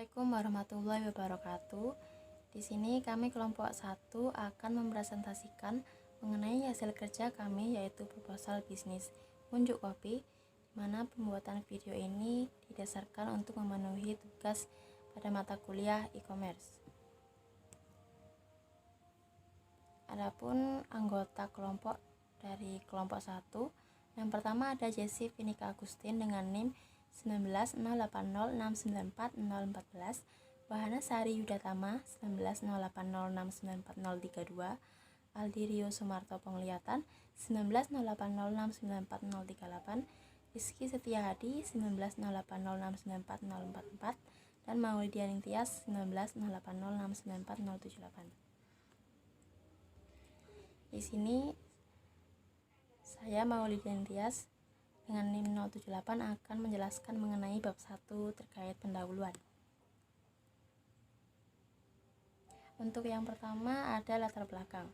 Assalamualaikum warahmatullahi wabarakatuh. Di sini kami kelompok 1 akan mempresentasikan mengenai hasil kerja kami, yaitu proposal bisnis Ngunjuk Kopi, di mana pembuatan video ini didasarkan untuk memenuhi tugas pada mata kuliah e-commerce. Adapun anggota kelompok dari kelompok 1, yang pertama ada Jessi Vinika Agustin dengan NIM 190806940014, Wahana Sari Yudatama 190806940032, Aldi Rio Sumarto Penglihatan 190806940038, Rizky Setia Hadi 190806940044, dan Maulidian Tias 190806940078. Di sini saya Maulidian Tias dengan NIM 078 akan menjelaskan mengenai bab 1 terkait pendahuluan. Untuk yang pertama ada latar belakang.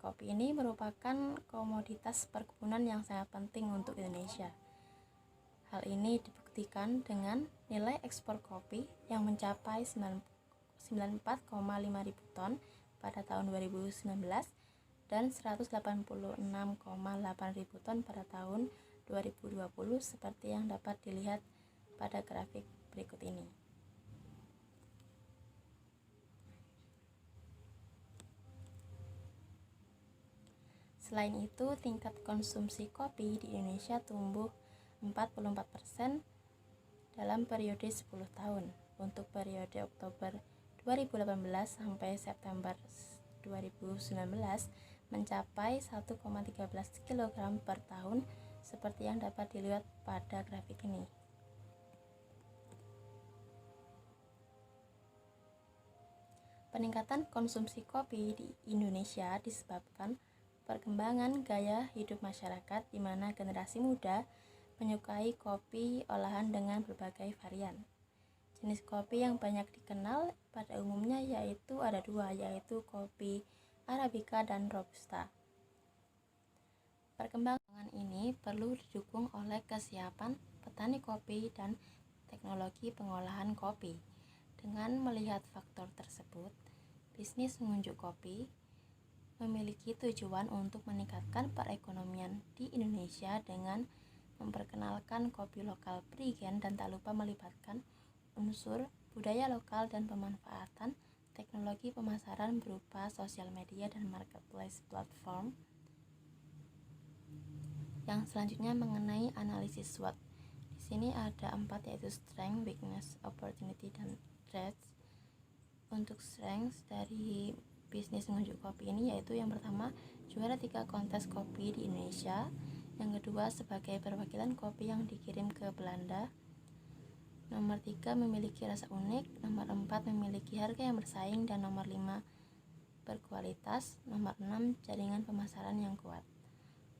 Kopi ini merupakan komoditas perkebunan yang sangat penting untuk Indonesia. Hal ini dibuktikan dengan nilai ekspor kopi yang mencapai 94,5 ribu ton pada tahun 2019 dan 186,8 ribu ton pada tahun 2020 seperti yang dapat dilihat pada grafik berikut ini. Selain itu, tingkat konsumsi kopi di Indonesia tumbuh 44% dalam periode 10 tahun. Untuk periode Oktober 2018 sampai September 2019 mencapai 1,13 kg per tahun seperti yang dapat dilihat pada grafik ini. Peningkatan konsumsi kopi di Indonesia disebabkan perkembangan gaya hidup masyarakat di mana generasi muda menyukai kopi olahan dengan berbagai varian. Jenis kopi yang banyak dikenal pada umumnya yaitu ada dua, yaitu kopi Arabica dan Robusta. Perkembangan ini perlu didukung oleh kesiapan petani kopi dan teknologi pengolahan kopi. Dengan melihat faktor tersebut, bisnis Ngunjuk Kopi memiliki tujuan untuk meningkatkan perekonomian di Indonesia dengan memperkenalkan kopi lokal prigen dan tak lupa melibatkan unsur budaya lokal dan pemanfaatan teknologi pemasaran berupa sosial media dan marketplace platform. Yang selanjutnya mengenai analisis SWOT. Di sini ada 4, yaitu strength, weakness, opportunity, dan threats. Untuk strength dari bisnis Ngunjuk Kopi ini yaitu yang pertama, juara 3 kontes kopi di Indonesia. Yang kedua, sebagai perwakilan kopi yang dikirim ke Belanda. Nomor 3, memiliki rasa unik. Nomor 4, memiliki harga yang bersaing. Dan nomor 5, berkualitas. Nomor 6, jaringan pemasaran yang kuat.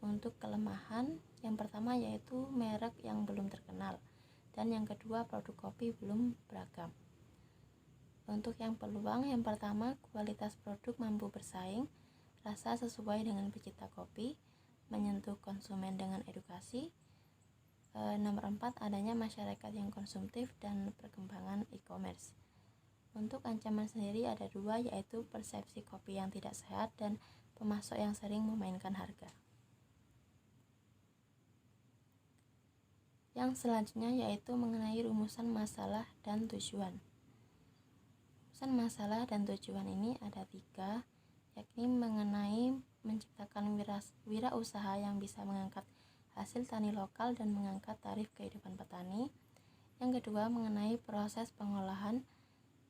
Untuk kelemahan, yang pertama yaitu merek yang belum terkenal. Dan yang kedua, produk kopi belum beragam. Untuk yang peluang, yang pertama, kualitas produk mampu bersaing, rasa sesuai dengan pecinta kopi, menyentuh konsumen dengan edukasi. Nomor 4, adanya masyarakat yang konsumtif dan perkembangan e-commerce. Untuk ancaman sendiri ada 2, yaitu persepsi kopi yang tidak sehat dan pemasok yang sering memainkan harga. Yang selanjutnya yaitu mengenai rumusan masalah dan tujuan. Rumusan masalah dan tujuan ini ada 3, yakni mengenai menciptakan wirausaha yang bisa mengangkat hasil tani lokal dan mengangkat tarif kehidupan petani. Yang kedua, mengenai proses pengolahan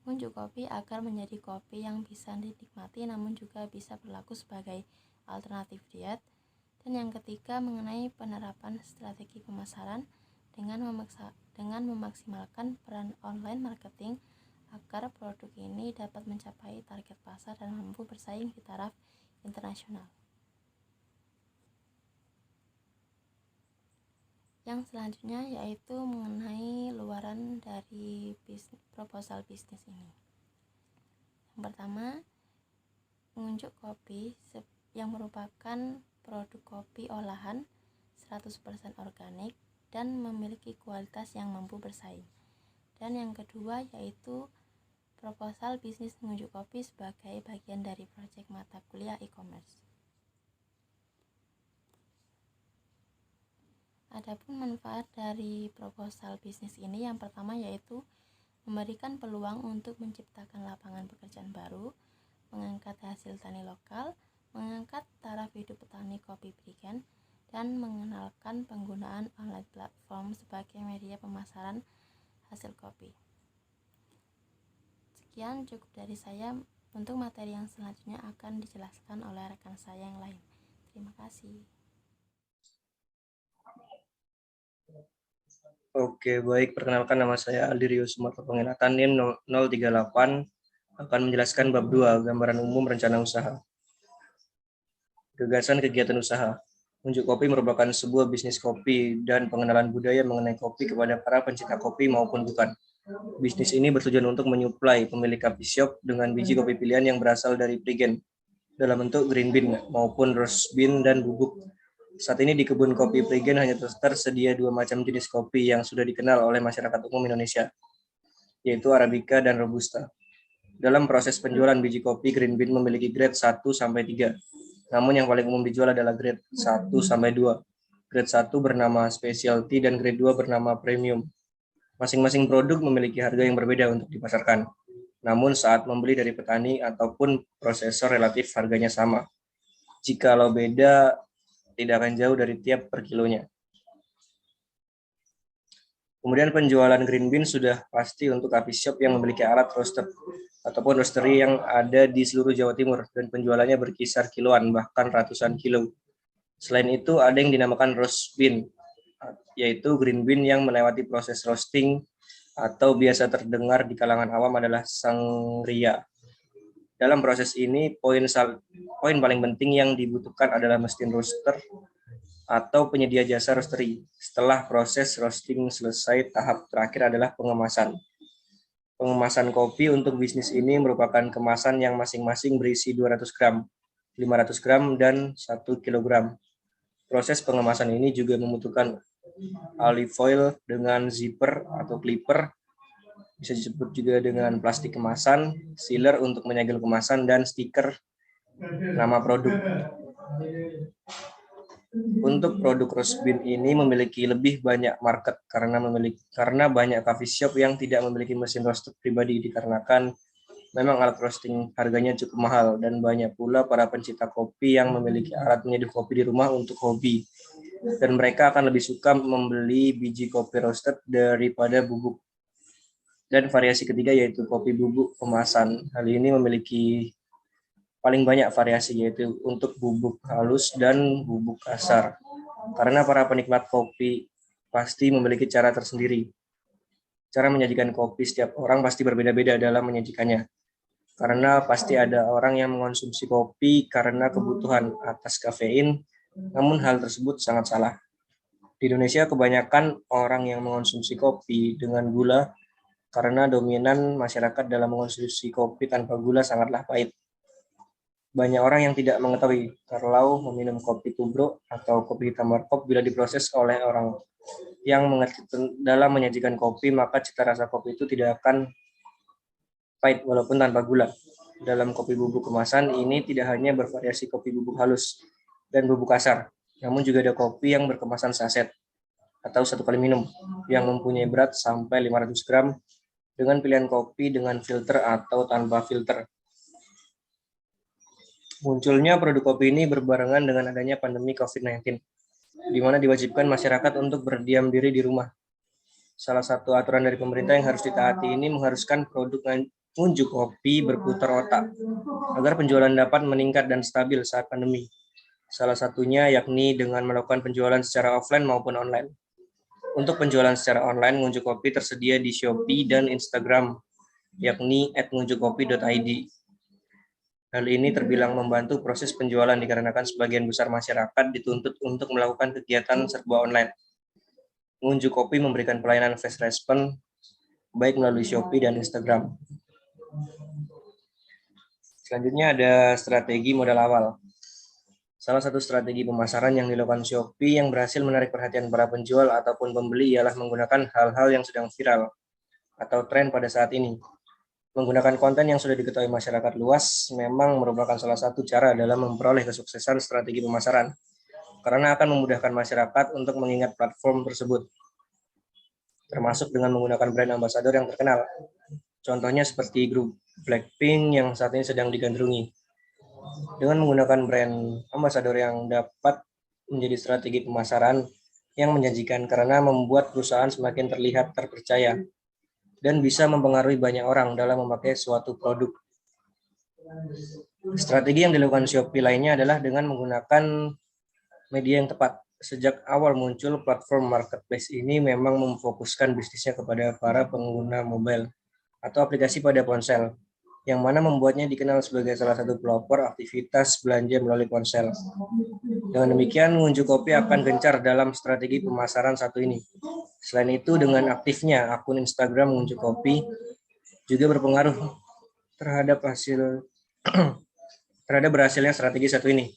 Ngunjuk Kopi agar menjadi kopi yang bisa dinikmati namun juga bisa berlaku sebagai alternatif diet. Dan yang ketiga, mengenai penerapan strategi pemasaran dengan memaksimalkan peran online marketing agar produk ini dapat mencapai target pasar dan mampu bersaing di taraf internasional. Yang selanjutnya yaitu mengenai luaran dari proposal bisnis ini. Yang pertama, Ngunjuk Kopi yang merupakan produk kopi olahan 100% organik dan memiliki kualitas yang mampu bersaing. Dan yang kedua yaitu proposal bisnis mengunjuk kopi sebagai bagian dari proyek mata kuliah e-commerce. Adapun manfaat dari proposal bisnis ini yang pertama yaitu memberikan peluang untuk menciptakan lapangan pekerjaan baru, mengangkat hasil tani lokal, mengangkat taraf hidup petani kopi Briggen, dan mengenalkan penggunaan online platform sebagai media pemasaran hasil kopi. Sekian cukup dari saya. Untuk materi yang selanjutnya akan dijelaskan oleh rekan saya yang lain. Terima kasih. Oke, baik. Perkenalkan, nama saya Aldirius Sumarto Pengenatan, NIM 038, akan menjelaskan bab 2, gambaran umum rencana usaha. Gagasan kegiatan usaha. Unjuk Kopi merupakan sebuah bisnis kopi dan pengenalan budaya mengenai kopi kepada para pencinta kopi maupun bukan. Bisnis ini bertujuan untuk menyuplai pemilik coffee shop dengan biji kopi pilihan yang berasal dari Briggen dalam bentuk green bean maupun roast bean dan bubuk. Saat ini di kebun kopi Briggen hanya tersedia 2 macam jenis kopi yang sudah dikenal oleh masyarakat umum Indonesia, yaitu Arabica dan Robusta. Dalam proses penjualan biji kopi, green bean memiliki grade 1 sampai 3. Namun yang paling umum dijual adalah grade 1 sampai 2. Grade 1 bernama specialty dan grade 2 bernama premium. Masing-masing produk memiliki harga yang berbeda untuk dipasarkan. Namun saat membeli dari petani ataupun prosesor relatif harganya sama. Jikalau beda, tidak akan jauh dari tiap per kilonya. Kemudian penjualan green bean sudah pasti untuk coffee shop yang memiliki alat roaster ataupun roastery yang ada di seluruh Jawa Timur dan penjualannya berkisar kiloan bahkan ratusan kilo. Selain itu ada yang dinamakan roast bean, yaitu green bean yang melewati proses roasting atau biasa terdengar di kalangan awam adalah sangria. Dalam proses ini, poin paling penting yang dibutuhkan adalah mesin roaster atau penyedia jasa roastery. Setelah proses roasting selesai, tahap terakhir adalah pengemasan. Pengemasan kopi untuk bisnis ini merupakan kemasan yang masing-masing berisi 200 gram, 500 gram, dan 1 kilogram. Proses pengemasan ini juga membutuhkan olive oil dengan zipper atau clipper, bisa disebut juga dengan plastik kemasan, sealer untuk menyegel kemasan, dan stiker nama produk. Untuk produk roast bean ini memiliki lebih banyak market karena banyak coffee shop yang tidak memiliki mesin roaster pribadi dikarenakan memang alat roasting harganya cukup mahal dan banyak pula para pencinta kopi yang memiliki alat menyeduh kopi di rumah untuk hobi. Dan mereka akan lebih suka membeli biji kopi roasted daripada bubuk. Dan variasi ketiga yaitu kopi bubuk kemasan. Hal ini memiliki paling banyak variasi yaitu untuk bubuk halus dan bubuk kasar. Karena para penikmat kopi pasti memiliki cara tersendiri. Cara menyajikan kopi setiap orang pasti berbeda-beda dalam menyajikannya. Karena pasti ada orang yang mengonsumsi kopi karena kebutuhan atas kafein, namun hal tersebut sangat salah. Di Indonesia kebanyakan orang yang mengonsumsi kopi dengan gula karena dominan masyarakat dalam mengonsumsi kopi tanpa gula sangatlah pahit. Banyak orang yang tidak mengetahui kalau meminum kopi tubruk atau kopi hitam warkop bila diproses oleh orang yang mengerti dalam menyajikan kopi, maka cita rasa kopi itu tidak akan pahit walaupun tanpa gula. Dalam kopi bubuk kemasan ini tidak hanya bervariasi kopi bubuk halus dan bubuk kasar, namun juga ada kopi yang berkemasan saset atau satu kali minum yang mempunyai berat sampai 500 gram dengan pilihan kopi dengan filter atau tanpa filter. Munculnya produk kopi ini berbarengan dengan adanya pandemi COVID-19, di mana diwajibkan masyarakat untuk berdiam diri di rumah. Salah satu aturan dari pemerintah yang harus ditaati ini mengharuskan produk unjuk kopi berputar otak agar penjualan dapat meningkat dan stabil saat pandemi. Salah satunya yakni dengan melakukan penjualan secara offline maupun online. Untuk penjualan secara online, ngunjuk kopi tersedia di Shopee dan Instagram, yakni @ngunjukkopi.id. Hal ini terbilang membantu proses penjualan dikarenakan sebagian besar masyarakat dituntut untuk melakukan kegiatan serba online. Ngunjuk Kopi memberikan pelayanan fast response baik melalui Shopee dan Instagram. Selanjutnya ada strategi modal awal. Salah satu strategi pemasaran yang dilakukan Shopee yang berhasil menarik perhatian para penjual ataupun pembeli ialah menggunakan hal-hal yang sedang viral. atau tren pada saat ini. Menggunakan konten yang sudah diketahui masyarakat luas memang merupakan salah satu cara dalam memperoleh kesuksesan strategi pemasaran, karena akan memudahkan masyarakat untuk mengingat platform tersebut, termasuk dengan menggunakan brand ambassador yang terkenal. Contohnya seperti grup Blackpink yang saat ini sedang digandrungi. Dengan menggunakan brand ambassador yang dapat menjadi strategi pemasaran yang menjanjikan karena membuat perusahaan semakin terlihat terpercaya dan bisa mempengaruhi banyak orang dalam memakai suatu produk. Strategi yang dilakukan Shopee lainnya adalah dengan menggunakan media yang tepat. Sejak awal muncul, platform marketplace ini memang memfokuskan bisnisnya kepada para pengguna mobile atau aplikasi pada ponsel, yang mana membuatnya dikenal sebagai salah satu pelopor aktivitas belanja melalui ponsel. Dengan demikian, Ngunjuk Kopi akan gencar dalam strategi pemasaran satu ini. Selain itu, dengan aktifnya akun Instagram Ngunjuk Kopi juga berpengaruh terhadap berhasilnya strategi satu ini.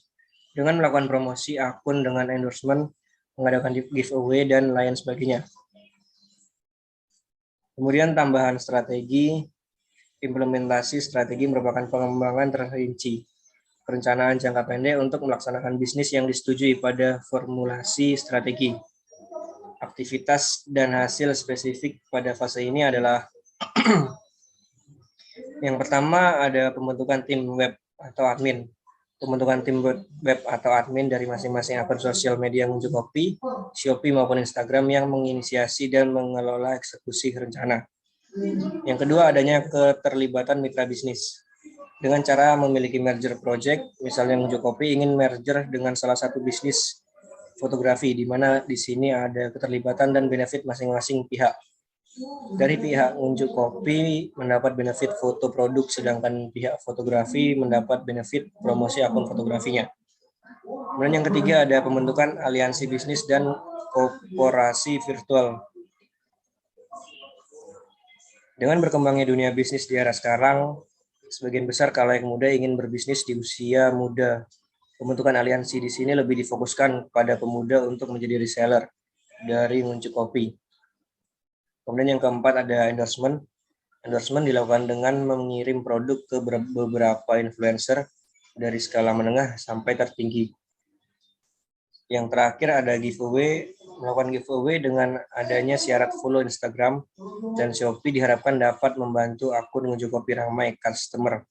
Dengan melakukan promosi akun dengan endorsement, mengadakan giveaway, dan lain sebagainya. Kemudian tambahan strategi, implementasi strategi merupakan pengembangan terperinci, perencanaan jangka pendek untuk melaksanakan bisnis yang disetujui pada formulasi strategi. Aktivitas dan hasil spesifik pada fase ini adalah yang pertama ada pembentukan tim web atau admin. Pembentukan tim web atau admin dari masing-masing akun sosial media Ngunjuk Kopi, Shopee maupun Instagram yang menginisiasi dan mengelola eksekusi rencana. Yang kedua, adanya keterlibatan mitra bisnis. Dengan cara memiliki merger project, misalnya Ngunjuk Kopi ingin merger dengan salah satu bisnis fotografi, di mana di sini ada keterlibatan dan benefit masing-masing pihak. Dari pihak Ngunjuk Kopi mendapat benefit foto produk, sedangkan pihak fotografi mendapat benefit promosi akun fotografinya. Kemudian yang ketiga ada pembentukan aliansi bisnis dan korporasi virtual. Dengan berkembangnya dunia bisnis di era sekarang, sebagian besar khalayak muda ingin berbisnis di usia muda. Pembentukan aliansi di sini lebih difokuskan pada pemuda untuk menjadi reseller dari Ngunjuk Kopi. Kemudian yang keempat ada endorsement. Endorsement dilakukan dengan mengirim produk ke beberapa influencer dari skala menengah sampai tertinggi. Yang terakhir ada giveaway. Melakukan giveaway dengan adanya syarat follow Instagram dan Shopee diharapkan dapat membantu akun Ngunjuk Kopi ramai customer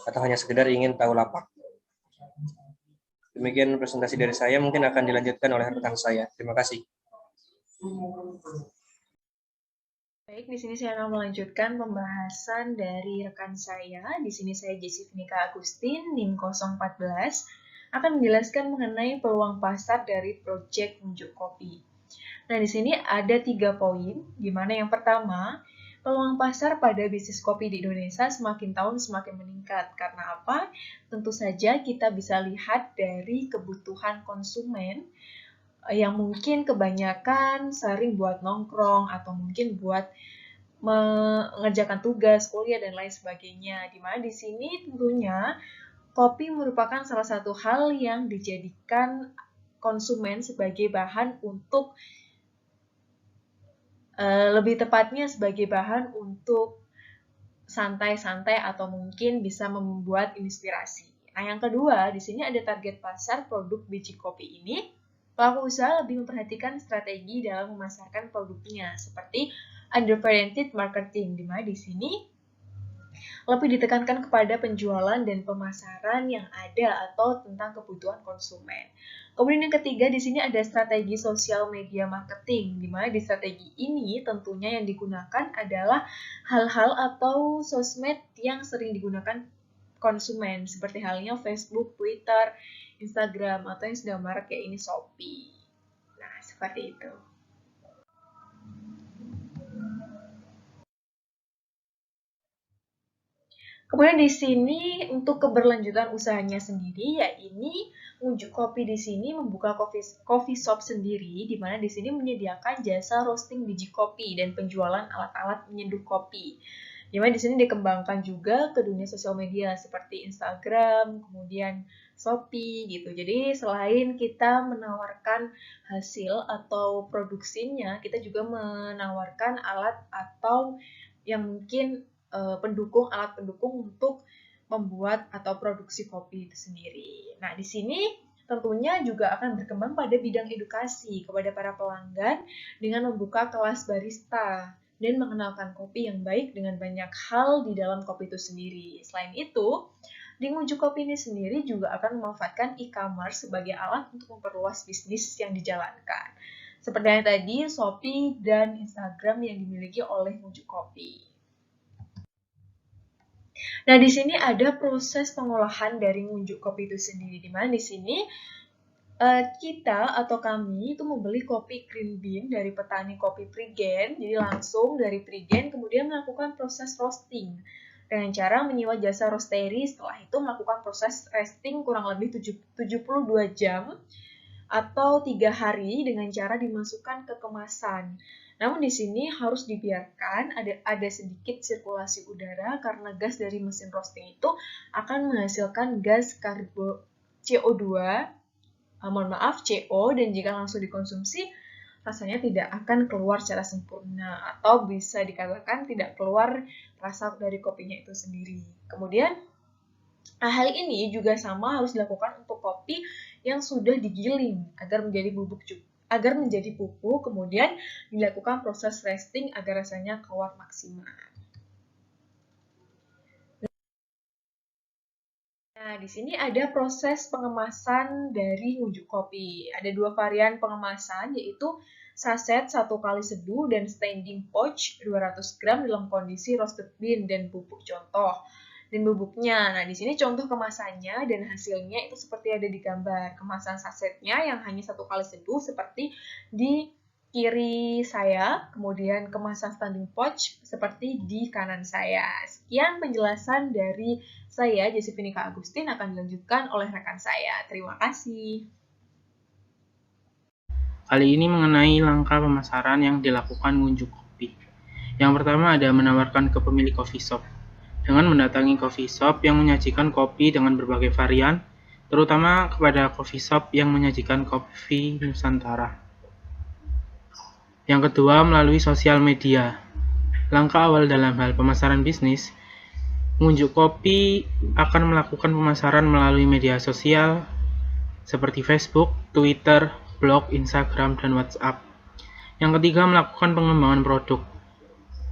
atau hanya sekedar ingin tahu lapak. Demikian presentasi dari saya, mungkin akan dilanjutkan oleh rekan saya. Terima kasih. Baik, di sini saya akan melanjutkan pembahasan dari rekan saya. Di sini saya Jessica Agustin, NIM 014, akan menjelaskan mengenai peluang pasar dari proyek Ngunjuk Kopi. Nah, di sini ada 3 poin, di mana yang pertama, peluang pasar pada bisnis kopi di Indonesia semakin tahun semakin meningkat. Karena apa? Tentu saja kita bisa lihat dari kebutuhan konsumen yang mungkin kebanyakan sering buat nongkrong atau mungkin buat mengerjakan tugas, kuliah, dan lain sebagainya. Dimana di sini tentunya kopi merupakan salah satu hal yang dijadikan konsumen sebagai bahan untuk lebih tepatnya sebagai bahan untuk santai-santai atau mungkin bisa membuat inspirasi. Nah, yang kedua, di sini ada target pasar produk biji kopi ini. Pelaku usaha lebih memperhatikan strategi dalam memasarkan produknya, seperti underrated marketing, di mana di sini lebih ditekankan kepada penjualan dan pemasaran yang ada atau tentang kebutuhan konsumen. Kemudian yang ketiga, di sini ada strategi sosial media marketing, di mana di strategi ini tentunya yang digunakan adalah hal-hal atau sosmed yang sering digunakan konsumen, seperti halnya Facebook, Twitter, Instagram, atau yang sedang marak kayak ini Shopee. Nah, seperti itu. Kemudian di sini untuk keberlanjutan usahanya sendiri, ya ini Ngunjuk Kopi di sini membuka coffee shop sendiri, di mana di sini menyediakan jasa roasting biji kopi dan penjualan alat-alat menyeduh kopi. Di mana di sini dikembangkan juga ke dunia sosial media seperti Instagram, kemudian Shopee gitu. Jadi selain kita menawarkan hasil atau produksinya, kita juga menawarkan alat atau yang mungkin alat pendukung untuk membuat atau produksi kopi itu sendiri. Nah, di sini tentunya juga akan berkembang pada bidang edukasi kepada para pelanggan dengan membuka kelas barista dan mengenalkan kopi yang baik dengan banyak hal di dalam kopi itu sendiri. Selain itu, di Ngunjuk Kopi ini sendiri juga akan memanfaatkan e-commerce sebagai alat untuk memperluas bisnis yang dijalankan. Seperti yang tadi, Shopee dan Instagram yang dimiliki oleh Ngunjuk Kopi. Nah, di sini ada proses pengolahan dari Ngunjuk Kopi itu sendiri, di mana di sini kita atau kami itu membeli kopi green bean dari petani kopi Prigen, jadi langsung dari Prigen, kemudian melakukan proses roasting dengan cara menyewa jasa roastery, setelah itu melakukan proses resting kurang lebih 72 jam atau 3 hari dengan cara dimasukkan ke kemasan. Namun di sini harus dibiarkan ada sedikit sirkulasi udara karena gas dari mesin roasting itu akan menghasilkan gas CO2, CO, dan jika langsung dikonsumsi rasanya tidak akan keluar secara sempurna atau bisa dikatakan tidak keluar rasa dari kopinya itu sendiri. Kemudian hal ini juga sama harus dilakukan untuk kopi yang sudah digiling agar menjadi pupuk, kemudian dilakukan proses resting agar rasanya keluar maksimal. Nah, di sini ada proses pengemasan dari Ngunjuk Kopi. Ada 2 varian pengemasan, yaitu saset 1 kali seduh dan standing pouch 200 gram dalam kondisi roasted bean dan bubuk contoh. Dan bubuknya. Nah, di sini contoh kemasannya dan hasilnya itu seperti ada di gambar. Kemasan sasetnya yang hanya 1 kali seduh seperti di kiri saya, kemudian kemasan standing pouch seperti di kanan saya. Sekian penjelasan dari saya, Jessifinika Agustin, akan dilanjutkan oleh rekan saya. Terima kasih. Kali ini mengenai langkah pemasaran yang dilakukan Ngunjuk Kopi. Yang pertama ada menawarkan ke pemilik coffee shop. Dengan mendatangi coffee shop yang menyajikan kopi dengan berbagai varian, terutama kepada coffee shop yang menyajikan kopi Nusantara. Yang kedua, melalui sosial media. Langkah awal dalam hal pemasaran bisnis, Ngunjuk Kopi akan melakukan pemasaran melalui media sosial seperti Facebook, Twitter, blog, Instagram, dan WhatsApp. Yang ketiga, melakukan pengembangan produk.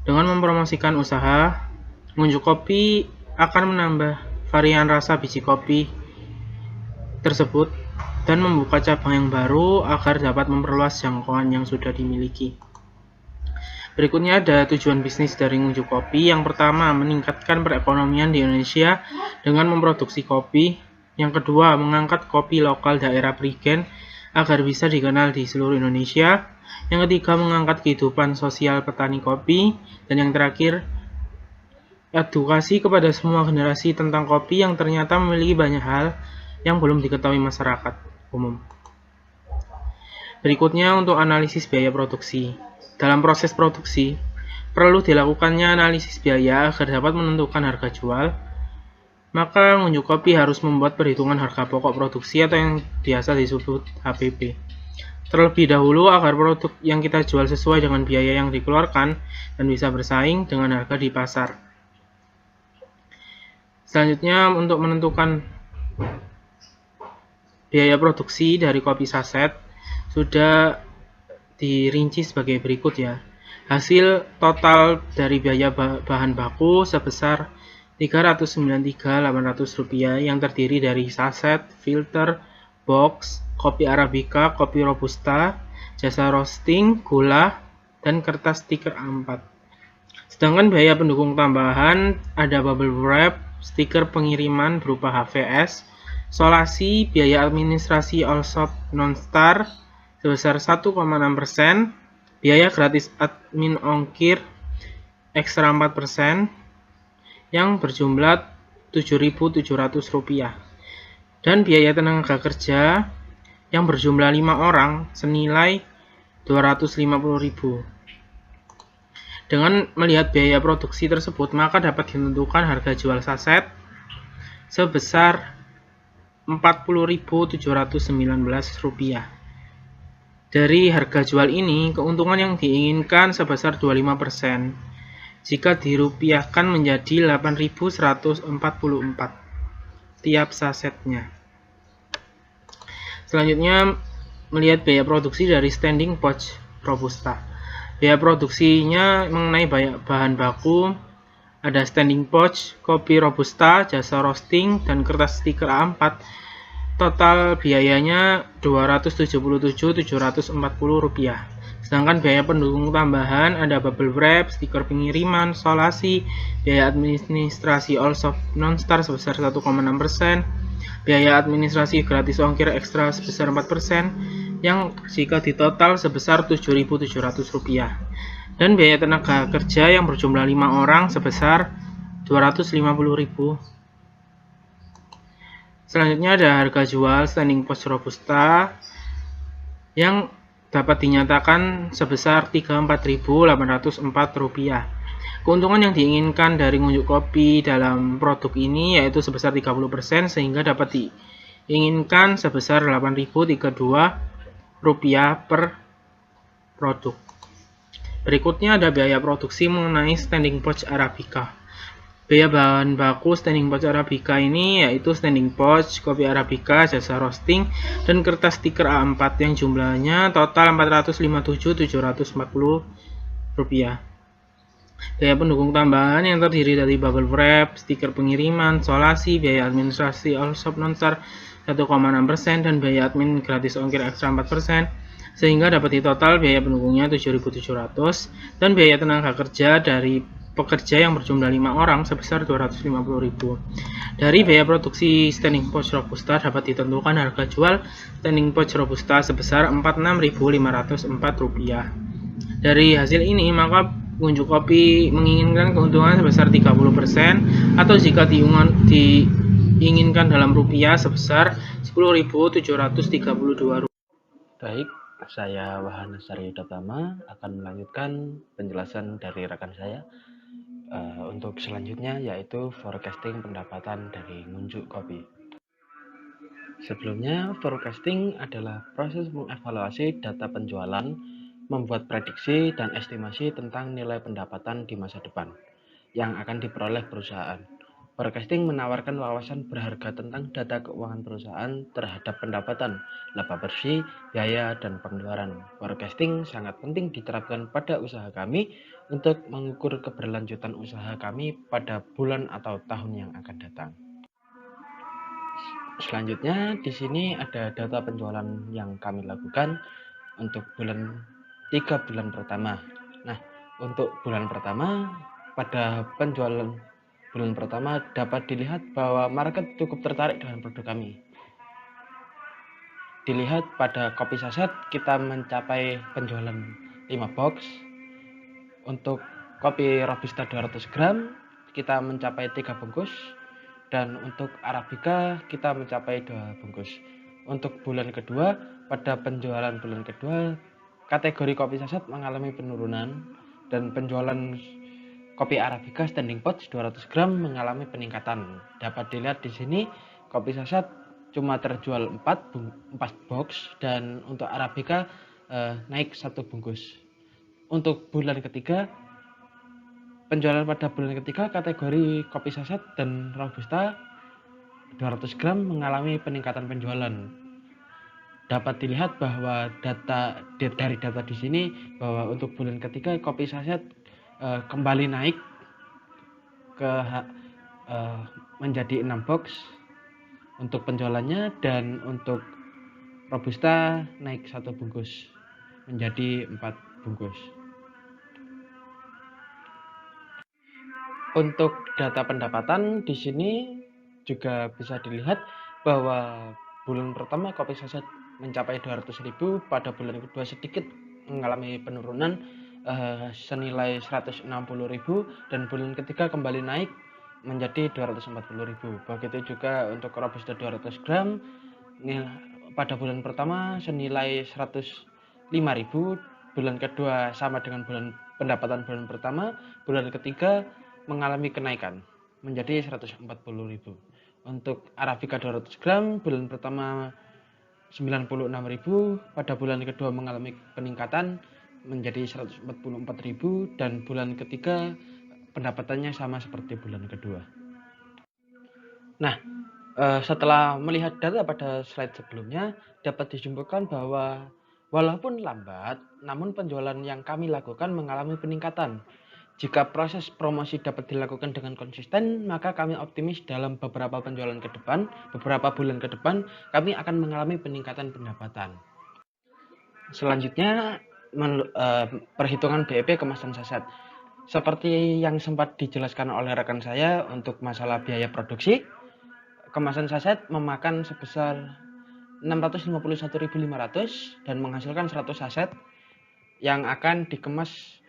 Dengan mempromosikan usaha, Ngunjuk Kopi akan menambah varian rasa biji kopi tersebut dan membuka cabang yang baru agar dapat memperluas jangkauan yang sudah dimiliki. Berikutnya ada tujuan bisnis dari Ngunjuk Kopi. Yang pertama, meningkatkan perekonomian di Indonesia dengan memproduksi kopi. Yang kedua, mengangkat kopi lokal daerah Prigen agar bisa dikenal di seluruh Indonesia. Yang ketiga, mengangkat kehidupan sosial petani kopi. Dan yang terakhir, edukasi kepada semua generasi tentang kopi yang ternyata memiliki banyak hal yang belum diketahui masyarakat umum. Berikutnya untuk analisis biaya produksi. Dalam proses produksi, perlu dilakukannya analisis biaya agar dapat menentukan harga jual. Maka Ngunjuk Kopi harus membuat perhitungan harga pokok produksi atau yang biasa disebut HPP. Terlebih dahulu agar produk yang kita jual sesuai dengan biaya yang dikeluarkan dan bisa bersaing dengan harga di pasar. Selanjutnya untuk menentukan biaya produksi dari kopi saset sudah dirinci sebagai berikut ya. Hasil total dari biaya bahan baku sebesar Rp393.800 yang terdiri dari saset, filter, box, kopi Arabica, kopi Robusta, jasa roasting, gula, dan kertas stiker A4. Sedangkan biaya pendukung tambahan ada bubble wrap, stiker pengiriman berupa HVS, solasi, biaya administrasi all shop non-star sebesar 1,6%, biaya gratis admin ongkir ekstra 4% yang berjumlah Rp7.700 dan biaya tenaga kerja yang berjumlah 5 orang senilai Rp250.000. Dengan melihat biaya produksi tersebut, maka dapat ditentukan harga jual saset sebesar Rp40.719. Dari harga jual ini, keuntungan yang diinginkan sebesar 25%, jika dirupiahkan menjadi 8.144 tiap sasetnya. Selanjutnya, melihat biaya produksi dari standing pouch Robusta. Biaya produksinya mengenai bahan baku, ada standing pouch, kopi Robusta, jasa roasting, dan kertas stiker A4. Total biayanya Rp277.740. Sedangkan biaya pendukung tambahan ada bubble wrap, stiker pengiriman, solasi, biaya administrasi all soft non-star sebesar 1,6%, biaya administrasi gratis ongkir ekstra sebesar 4%, yang jika ditotal sebesar Rp7.700, dan biaya tenaga kerja yang berjumlah 5 orang sebesar Rp250.000. Selanjutnya ada harga jual standing pouch Robusta yang dapat dinyatakan sebesar Rp34.804. Keuntungan yang diinginkan dari ngunjuk kopi dalam produk ini yaitu sebesar 30%, sehingga dapat diinginkan sebesar Rp8.032 per produk. Berikutnya ada biaya produksi mengenai standing pouch Arabica. Biaya bahan baku standing pouch Arabica ini yaitu standing pouch, kopi Arabica, jasa roasting, dan kertas stiker A4 yang jumlahnya total Rp405.740. Biaya pendukung tambahan yang terdiri dari bubble wrap, stiker pengiriman, solasi, biaya administrasi all shop non-star 1,6%, dan biaya admin gratis ongkir ekstra 4%, sehingga dapat ditotal biaya pendukungnya Rp7.700, dan biaya tenaga kerja dari pekerja yang berjumlah 5 orang sebesar Rp250.000. Dari biaya produksi standing pouch Robusta dapat ditentukan harga jual standing pouch Robusta sebesar Rp46.504. Dari hasil ini, maka pengunjuk kopi menginginkan keuntungan sebesar 30%, atau jika diinginkan dalam rupiah sebesar Rp10.732. Baik, saya Wahana Sari Utama akan melanjutkan penjelasan dari rekan saya untuk selanjutnya, yaitu forecasting pendapatan dari ngunjuk kopi. Sebelumnya, forecasting adalah proses mengevaluasi data penjualan, membuat prediksi dan estimasi tentang nilai pendapatan di masa depan yang akan diperoleh perusahaan. Forecasting menawarkan wawasan berharga tentang data keuangan perusahaan terhadap pendapatan, laba bersih, biaya, dan pengeluaran. Forecasting sangat penting diterapkan pada usaha kami untuk mengukur keberlanjutan usaha kami pada bulan atau tahun yang akan datang. Selanjutnya, di sini ada data penjualan yang kami lakukan untuk 3 bulan pertama. Nah, untuk bulan pertama, pada penjualan bulan pertama dapat dilihat bahwa market cukup tertarik dengan produk kami. Dilihat pada kopi saset, kita mencapai penjualan 5 box. Untuk kopi Robusta 200 gram, kita mencapai 3 bungkus. Dan untuk Arabica, kita mencapai 2 bungkus. Untuk bulan kedua, pada penjualan bulan kedua, kategori kopi saset mengalami penurunan, dan penjualan kopi Arabica standing pouch 200 gram mengalami peningkatan. Dapat dilihat di sini, kopi saset cuma terjual 4 box, dan untuk Arabica naik 1 bungkus. Untuk bulan ketiga, penjualan pada bulan ketiga kategori kopi saset dan Robusta 200 gram mengalami peningkatan penjualan. Dapat dilihat bahwa dari data di sini bahwa untuk bulan ketiga kopi saset kembali naik menjadi 6 box untuk penjualannya, dan untuk Robusta naik 1 bungkus menjadi 4 bungkus. Untuk data pendapatan di sini juga bisa dilihat bahwa bulan pertama kopi saset mencapai 200.000, pada bulan kedua sedikit mengalami penurunan senilai 160.000, dan bulan ketiga kembali naik menjadi 240.000. Begitu juga untuk Robusta 200 gram pada bulan pertama senilai 105.000, bulan kedua sama dengan pendapatan bulan pertama, bulan ketiga mengalami kenaikan menjadi 140.000. Untuk Arabica 200 gram bulan pertama 96.000, pada bulan kedua mengalami peningkatan menjadi 144.000, dan bulan ketiga pendapatannya sama seperti bulan kedua. Nah, setelah melihat data pada slide sebelumnya, dapat disimpulkan bahwa walaupun lambat, namun penjualan yang kami lakukan mengalami peningkatan. Jika proses promosi dapat dilakukan dengan konsisten, maka kami optimis dalam beberapa bulan ke depan, kami akan mengalami peningkatan pendapatan. Selanjutnya, perhitungan BEP kemasan saset. Seperti yang sempat dijelaskan oleh rekan saya untuk masalah biaya produksi, kemasan saset memakan sebesar 651.500 dan menghasilkan 100 saset yang akan dikemas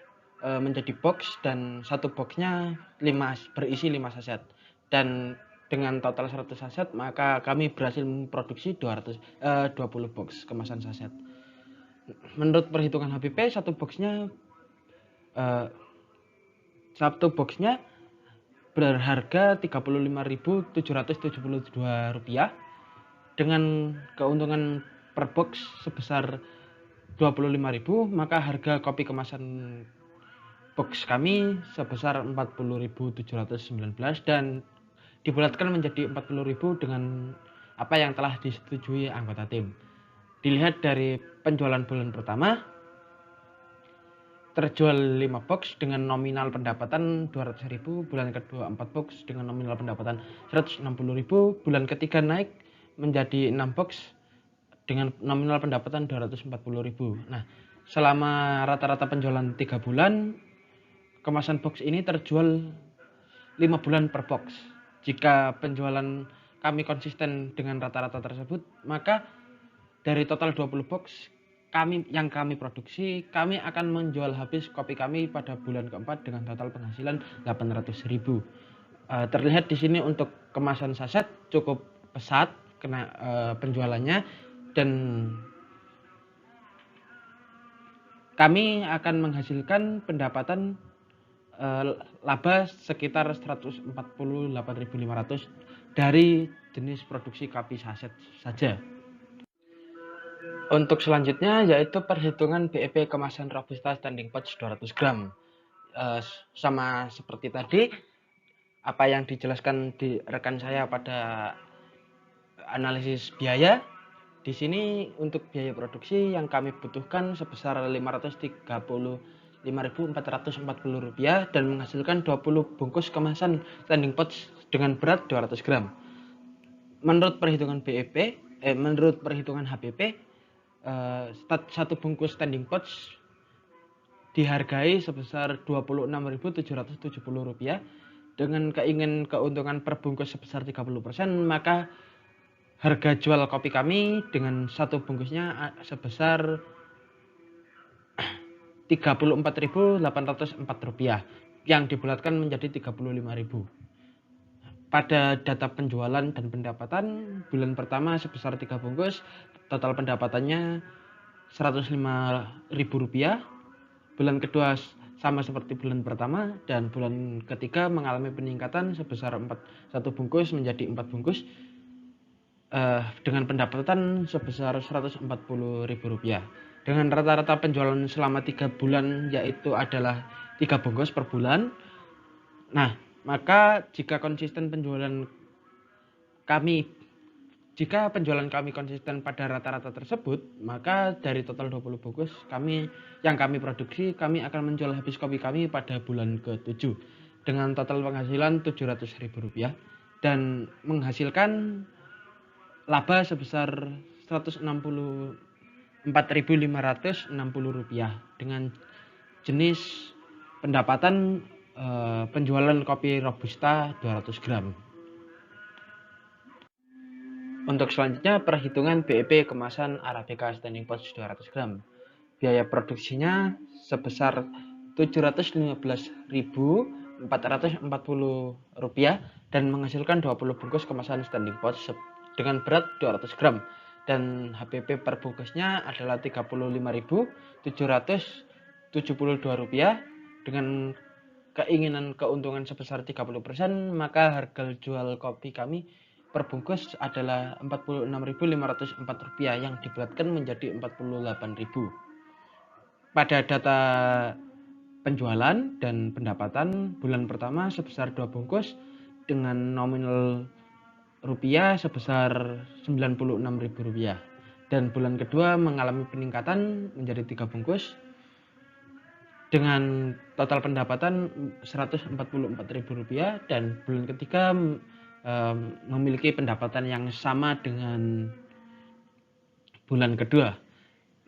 menjadi box, dan satu boxnya berisi 5 saset, dan dengan total 100 saset maka kami berhasil memproduksi 20 box kemasan saset. Menurut perhitungan HBP, satu boxnya berharga Rp35.772 dengan keuntungan per box sebesar Rp25.000, maka harga kopi kemasan box kami sebesar Rp40.719 dan dibulatkan menjadi Rp40.000 dengan apa yang telah disetujui anggota tim. Dilihat dari penjualan bulan pertama, terjual 5 box dengan nominal pendapatan 200.000, bulan kedua 4 box dengan nominal pendapatan 160.000, bulan ketiga naik menjadi 6 box dengan nominal pendapatan 240.000. Nah, selama rata-rata penjualan 3 bulan, kemasan box ini terjual 5 bulan per box. Jika penjualan kami konsisten dengan rata-rata tersebut, maka dari total 20 box yang kami produksi, kami akan menjual habis kopi kami pada bulan keempat dengan total penghasilan 800.000. Terlihat di sini untuk kemasan saset cukup pesat penjualannya, dan kami akan menghasilkan pendapatan laba sekitar 148.500 dari jenis produksi kopi saset saja. Untuk selanjutnya yaitu perhitungan BEP kemasan Robusta Standing Pouch 200 gram. Sama seperti tadi, apa yang dijelaskan di rekan saya pada analisis biaya, di sini untuk biaya produksi yang kami butuhkan sebesar Rp535.440 dan menghasilkan 20 bungkus kemasan standing pouch dengan berat 200 gram. Menurut perhitungan HBP, satu bungkus standing pouch dihargai sebesar Rp26.770 dengan keuntungan per bungkus sebesar 30%, maka harga jual kopi kami dengan satu bungkusnya sebesar Rp34.804 yang dibulatkan menjadi Rp35.000. Pada data penjualan dan pendapatan, bulan pertama sebesar 3 bungkus, total pendapatannya Rp105.000. Bulan kedua sama seperti bulan pertama, dan bulan ketiga mengalami peningkatan sebesar 1 bungkus menjadi 4 bungkus dengan pendapatan sebesar Rp140.000. Dengan rata-rata penjualan selama 3 bulan yaitu adalah 3 bungkus per bulan. Nah, maka jika penjualan kami konsisten pada rata-rata tersebut, maka dari total 20 bungkus yang kami produksi, kami akan menjual habis kopi kami pada bulan ke-7 dengan total penghasilan Rp700.000 dan menghasilkan laba sebesar Rp164.560 dengan jenis pendapatan penjualan kopi Robusta 200 gram. Untuk selanjutnya perhitungan BEP kemasan Arabica Standing Pouch 200 gram. Biaya produksinya sebesar Rp715.440 dan menghasilkan 20 bungkus kemasan standing pouch dengan berat 200 gram dan HBP per bungkusnya adalah Rp34.772 dengan keuntungan sebesar 30%, maka harga jual kopi kami per bungkus adalah Rp46.504 yang dibulatkan menjadi Rp48.000. Pada data penjualan dan pendapatan bulan pertama sebesar 2 bungkus dengan nominal rupiah sebesar Rp96.000 dan bulan kedua mengalami peningkatan menjadi 3 bungkus dengan total pendapatan Rp144.000 dan bulan ketiga memiliki pendapatan yang sama dengan bulan kedua.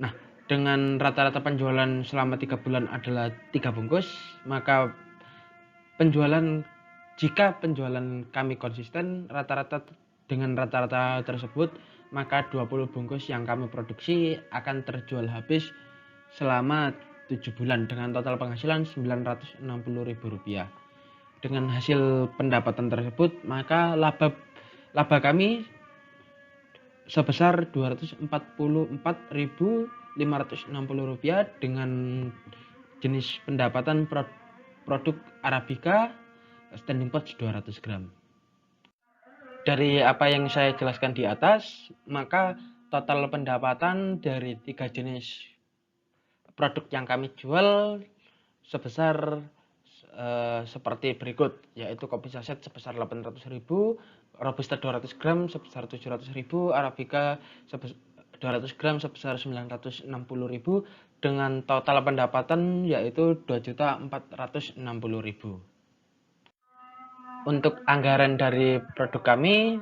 Nah, dengan rata-rata penjualan selama 3 bulan adalah 3 bungkus, maka jika penjualan kami konsisten dengan rata-rata tersebut, maka 20 bungkus yang kami produksi akan terjual habis selama 7 bulan dengan total penghasilan Rp960.000. Dengan hasil pendapatan tersebut, maka laba kami sebesar Rp244.560 dengan jenis pendapatan produk Arabica standing pots 200 gram. Dari apa yang saya jelaskan di atas, maka total pendapatan dari 3 jenis produk yang kami jual sebesar seperti berikut, yaitu kopi saset sebesar 800.000, Robusta 200 gram sebesar 700.000, Arabica 200 gram sebesar 960.000 dengan total pendapatan yaitu 2.460.000. Untuk anggaran dari produk kami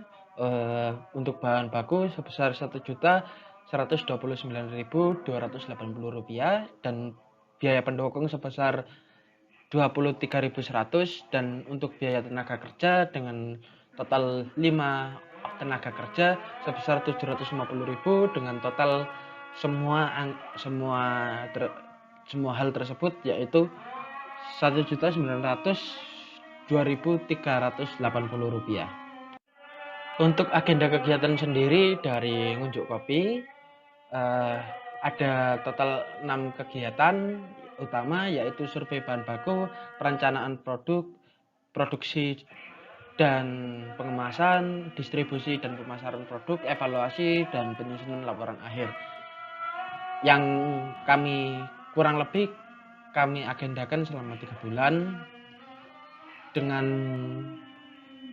untuk bahan baku sebesar Rp129.280 dan biaya pendukung sebesar Rp23.100 dan untuk biaya tenaga kerja dengan total 5 tenaga kerja sebesar Rp750.000 dengan total semua hal tersebut yaitu Rp1.902.380. Untuk agenda kegiatan sendiri dari Ngunjuk Kopi ada total 6 kegiatan utama, yaitu survei bahan baku, perencanaan produk, produksi dan pengemasan, distribusi dan pemasaran produk, evaluasi dan penyusunan laporan akhir. Yang kurang lebih kami agendakan selama 3 bulan dengan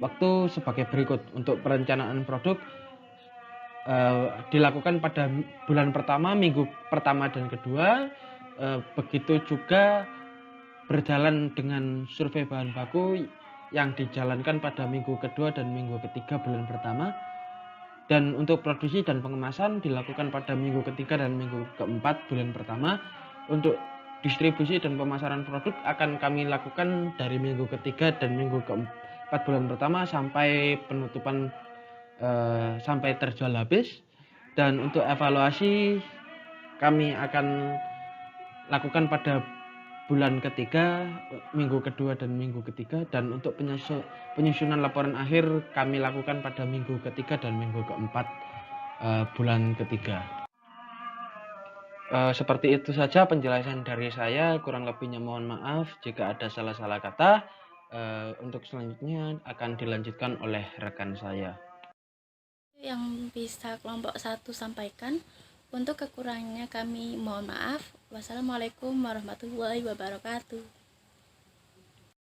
waktu sebagai berikut. Untuk perencanaan produk dilakukan pada bulan pertama, minggu pertama dan kedua. Begitu juga berjalan dengan survei bahan baku yang dijalankan pada minggu kedua dan minggu ketiga bulan pertama. Dan untuk produksi dan pengemasan dilakukan pada minggu ketiga dan minggu keempat bulan pertama. Untuk distribusi dan pemasaran produk akan kami lakukan dari minggu ketiga dan minggu keempat bulan pertama sampai penutupan sampai terjual habis. Dan untuk evaluasi kami akan lakukan pada bulan ketiga, minggu kedua dan minggu ketiga. Dan untuk penyusunan laporan akhir kami lakukan pada minggu ketiga dan minggu keempat bulan ketiga. Seperti itu saja penjelasan dari saya, kurang lebihnya mohon maaf jika ada salah-salah kata. Untuk selanjutnya akan dilanjutkan oleh rekan saya. Yang bisa kelompok 1 sampaikan. Untuk kekurangannya kami mohon maaf. Wassalamualaikum warahmatullahi wabarakatuh.